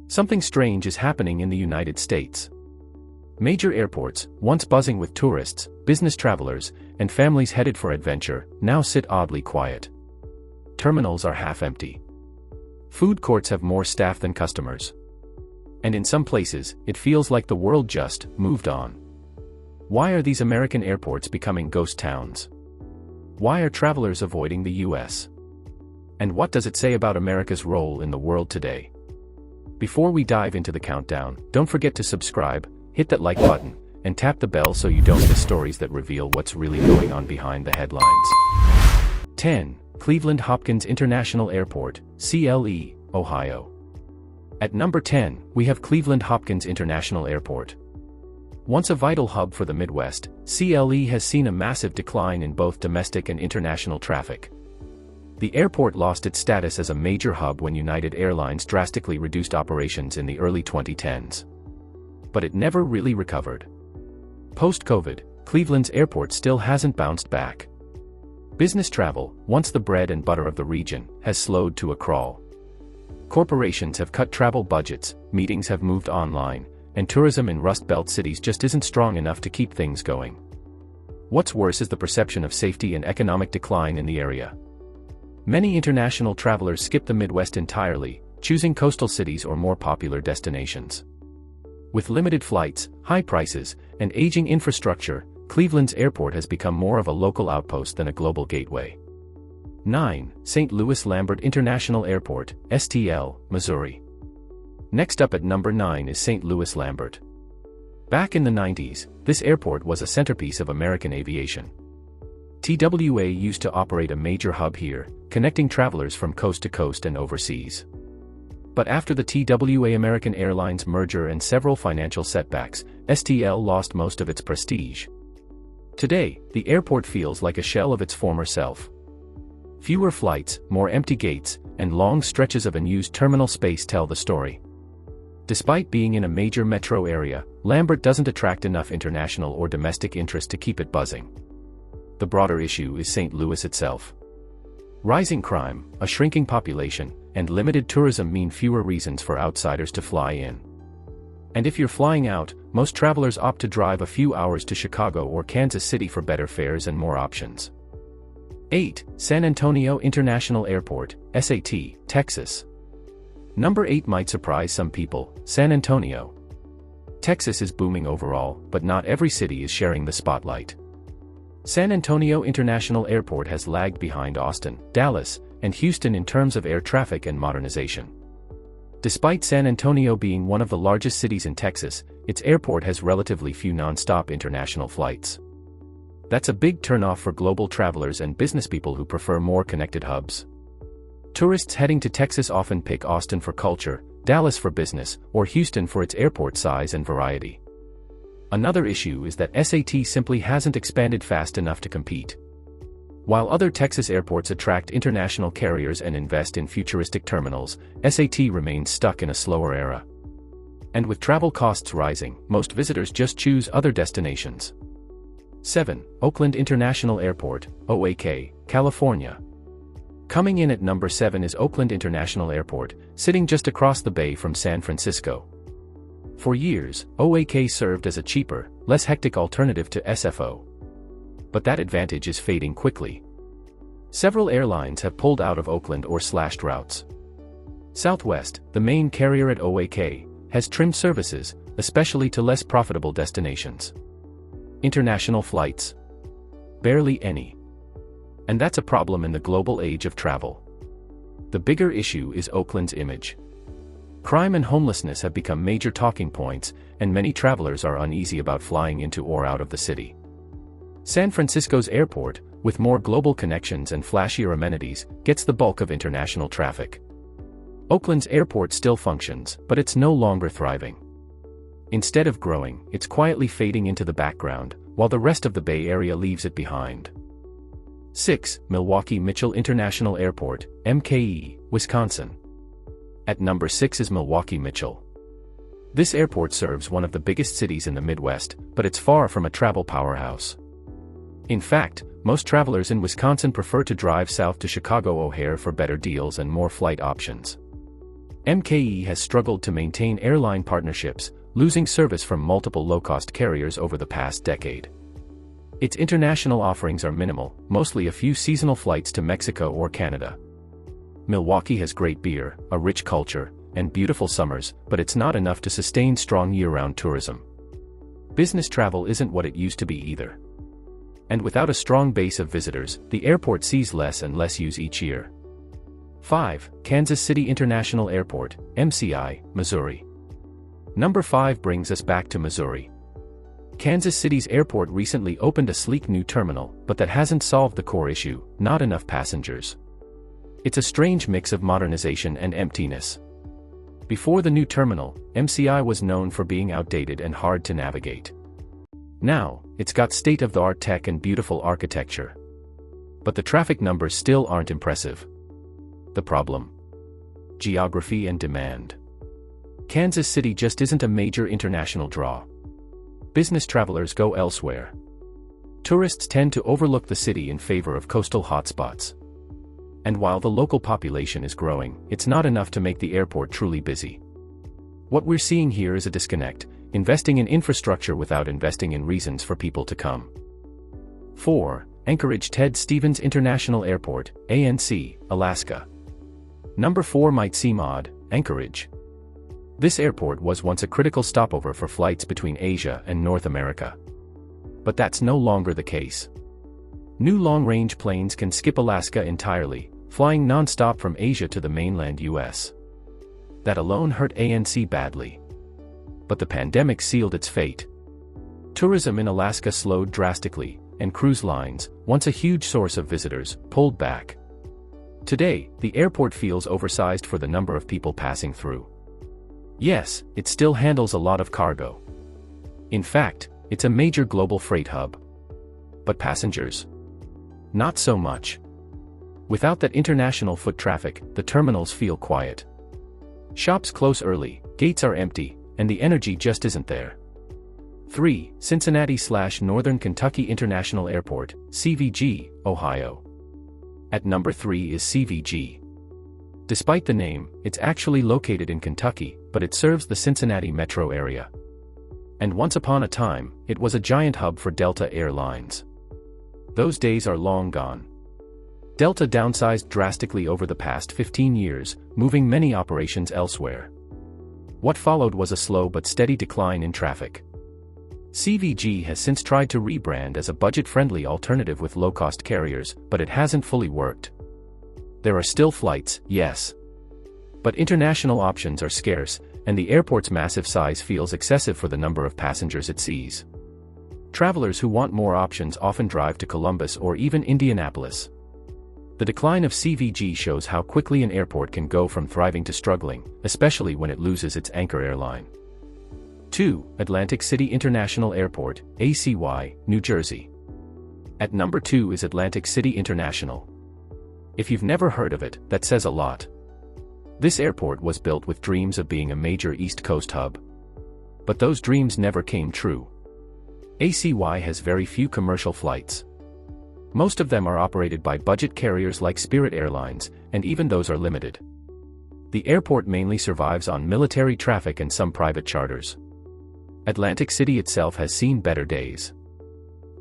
Something strange is happening in the United States. Major airports, once buzzing with tourists, business travelers, and families headed for adventure, now sit oddly quiet. Terminals are half empty. Food courts have more staff than customers. And in some places, it feels like the world just moved on. Why are these American airports becoming ghost towns? Why are travelers avoiding the US? And what does it say about America's role in the world today? Before we dive into the countdown, don't forget to subscribe, hit that like button, and tap the bell so you don't miss stories that reveal what's really going on behind the headlines. 10. Cleveland Hopkins International Airport, CLE, Ohio. At number 10, we have Cleveland Hopkins International Airport. Once a vital hub for the Midwest, CLE has seen a massive decline in both domestic and international traffic. The airport lost its status as a major hub when United Airlines drastically reduced operations in the early 2010s. But it never really recovered. Post-COVID, Cleveland's airport still hasn't bounced back. Business travel, once the bread and butter of the region, has slowed to a crawl. Corporations have cut travel budgets, meetings have moved online, and tourism in Rust Belt cities just isn't strong enough to keep things going. What's worse is the perception of safety and economic decline in the area. Many international travelers skip the Midwest entirely, choosing coastal cities or more popular destinations. With limited flights, high prices, and aging infrastructure, Cleveland's airport has become more of a local outpost than a global gateway. 9. St. Louis Lambert International Airport, STL, Missouri. Next up at number 9 is St. Louis Lambert. Back in the 90s, this airport was a centerpiece of American aviation. TWA used to operate a major hub here, connecting travelers from coast to coast and overseas. But after the TWA American Airlines merger and several financial setbacks, STL lost most of its prestige. Today, the airport feels like a shell of its former self. Fewer flights, more empty gates, and long stretches of unused terminal space tell the story. Despite being in a major metro area, Lambert doesn't attract enough international or domestic interest to keep it buzzing. The broader issue is St. Louis itself. Rising crime, a shrinking population, and limited tourism mean fewer reasons for outsiders to fly in. And if you're flying out, most travelers opt to drive a few hours to Chicago or Kansas City for better fares and more options. 8. San Antonio International Airport, SAT, Texas. Number 8 might surprise some people, San Antonio. Texas is booming overall, but not every city is sharing the spotlight. San Antonio International Airport has lagged behind Austin, Dallas, and Houston in terms of air traffic and modernization. Despite San Antonio being one of the largest cities in Texas, its airport has relatively few non-stop international flights. That's a big turnoff for global travelers and businesspeople who prefer more connected hubs. Tourists heading to Texas often pick Austin for culture, Dallas for business, or Houston for its airport size and variety. Another issue is that SAT simply hasn't expanded fast enough to compete. While other Texas airports attract international carriers and invest in futuristic terminals, SAT remains stuck in a slower era. And with travel costs rising, most visitors just choose other destinations. 7. Oakland International Airport, OAK, California. Coming in at number 7 is Oakland International Airport, sitting just across the bay from San Francisco. For years, OAK served as a cheaper, less hectic alternative to SFO. But that advantage is fading quickly. Several airlines have pulled out of Oakland or slashed routes. Southwest, the main carrier at OAK, has trimmed services, especially to less profitable destinations. International flights? Barely any. And that's a problem in the global age of travel. The bigger issue is Oakland's image. Crime and homelessness have become major talking points, and many travelers are uneasy about flying into or out of the city. San Francisco's airport, with more global connections and flashier amenities, gets the bulk of international traffic. Oakland's airport still functions, but it's no longer thriving. Instead of growing, it's quietly fading into the background, while the rest of the Bay Area leaves it behind. 6. Milwaukee Mitchell International Airport, MKE, Wisconsin. At number 6 is Milwaukee Mitchell. This airport serves one of the biggest cities in the Midwest, but it's far from a travel powerhouse. In fact, most travelers in Wisconsin prefer to drive south to Chicago O'Hare for better deals and more flight options. MKE has struggled to maintain airline partnerships, losing service from multiple low-cost carriers over the past decade. Its international offerings are minimal, mostly a few seasonal flights to Mexico or Canada. Milwaukee has great beer, a rich culture, and beautiful summers, but it's not enough to sustain strong year-round tourism. Business travel isn't what it used to be either. And without a strong base of visitors, the airport sees less and less use each year. 5. Kansas City International Airport, MCI, Missouri. Number 5 brings us back to Missouri. Kansas City's airport recently opened a sleek new terminal, but that hasn't solved the core issue: not enough passengers. It's a strange mix of modernization and emptiness. Before the new terminal, MCI was known for being outdated and hard to navigate. Now, it's got state-of-the-art tech and beautiful architecture. But the traffic numbers still aren't impressive. The problem? Geography and demand. Kansas City just isn't a major international draw. Business travelers go elsewhere. Tourists tend to overlook the city in favor of coastal hotspots. And while the local population is growing, it's not enough to make the airport truly busy. What we're seeing here is a disconnect, investing in infrastructure without investing in reasons for people to come. 4. Anchorage Ted Stevens International Airport, ANC, Alaska. Number 4 might seem odd: Anchorage. This airport was once a critical stopover for flights between Asia and North America. But that's no longer the case. New long-range planes can skip Alaska entirely, flying non-stop from Asia to the mainland US. That alone hurt ANC badly. But the pandemic sealed its fate. Tourism in Alaska slowed drastically, and cruise lines, once a huge source of visitors, pulled back. Today, the airport feels oversized for the number of people passing through. Yes, it still handles a lot of cargo. In fact, it's a major global freight hub. But passengers? Not so much. Without that international foot traffic, the terminals feel quiet. Shops close early, gates are empty, and the energy just isn't there. 3. Cincinnati/Northern Kentucky International Airport, CVG, Ohio. At number 3 is CVG. Despite the name, it's actually located in Kentucky, but it serves the Cincinnati metro area. And once upon a time, it was a giant hub for Delta Airlines. Those days are long gone. Delta downsized drastically over the past 15 years, moving many operations elsewhere. What followed was a slow but steady decline in traffic. CVG has since tried to rebrand as a budget-friendly alternative with low-cost carriers, but it hasn't fully worked. There are still flights, yes. But international options are scarce, and the airport's massive size feels excessive for the number of passengers it sees. Travelers who want more options often drive to Columbus or even Indianapolis. The decline of CVG shows how quickly an airport can go from thriving to struggling, especially when it loses its anchor airline. 2. Atlantic City International Airport, ACY, New Jersey. At number 2 is Atlantic City International. If you've never heard of it, that says a lot. This airport was built with dreams of being a major East Coast hub. But those dreams never came true. ACY has very few commercial flights. Most of them are operated by budget carriers like Spirit Airlines, and even those are limited. The airport mainly survives on military traffic and some private charters. Atlantic City itself has seen better days.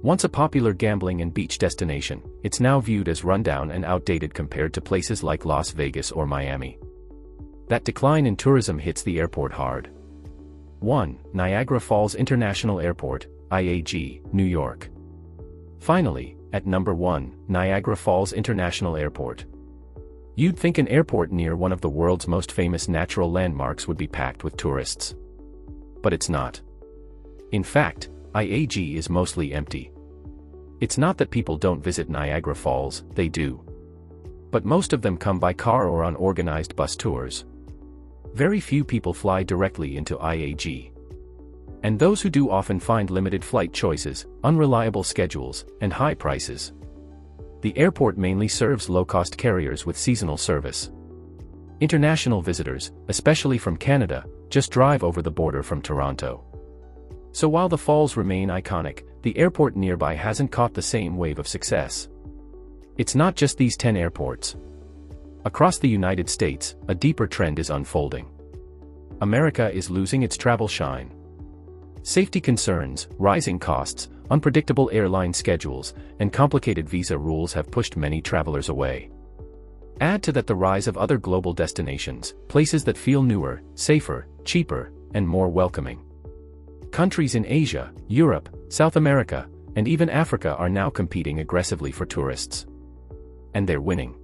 Once a popular gambling and beach destination, it's now viewed as rundown and outdated compared to places like Las Vegas or Miami. That decline in tourism hits the airport hard. 1. Niagara Falls International Airport, IAG, New York. Finally, at number 1, Niagara Falls International Airport. You'd think an airport near one of the world's most famous natural landmarks would be packed with tourists. But it's not. In fact, IAG is mostly empty. It's not that people don't visit Niagara Falls, they do. But most of them come by car or on organized bus tours. Very few people fly directly into IAG. And those who do often find limited flight choices, unreliable schedules, and high prices. The airport mainly serves low-cost carriers with seasonal service. International visitors, especially from Canada, just drive over the border from Toronto. So while the falls remain iconic, the airport nearby hasn't caught the same wave of success. It's not just these 10 airports. Across the United States, a deeper trend is unfolding. America is losing its travel shine. Safety concerns, rising costs, unpredictable airline schedules, and complicated visa rules have pushed many travelers away. Add to that the rise of other global destinations, places that feel newer, safer, cheaper, and more welcoming. Countries in Asia, Europe, South America, and even Africa are now competing aggressively for tourists. And they're winning.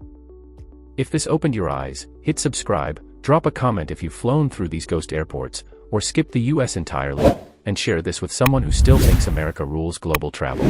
If this opened your eyes, hit subscribe, drop a comment if you've flown through these ghost airports, or skipped the US entirely, and share this with someone who still thinks America rules global travel.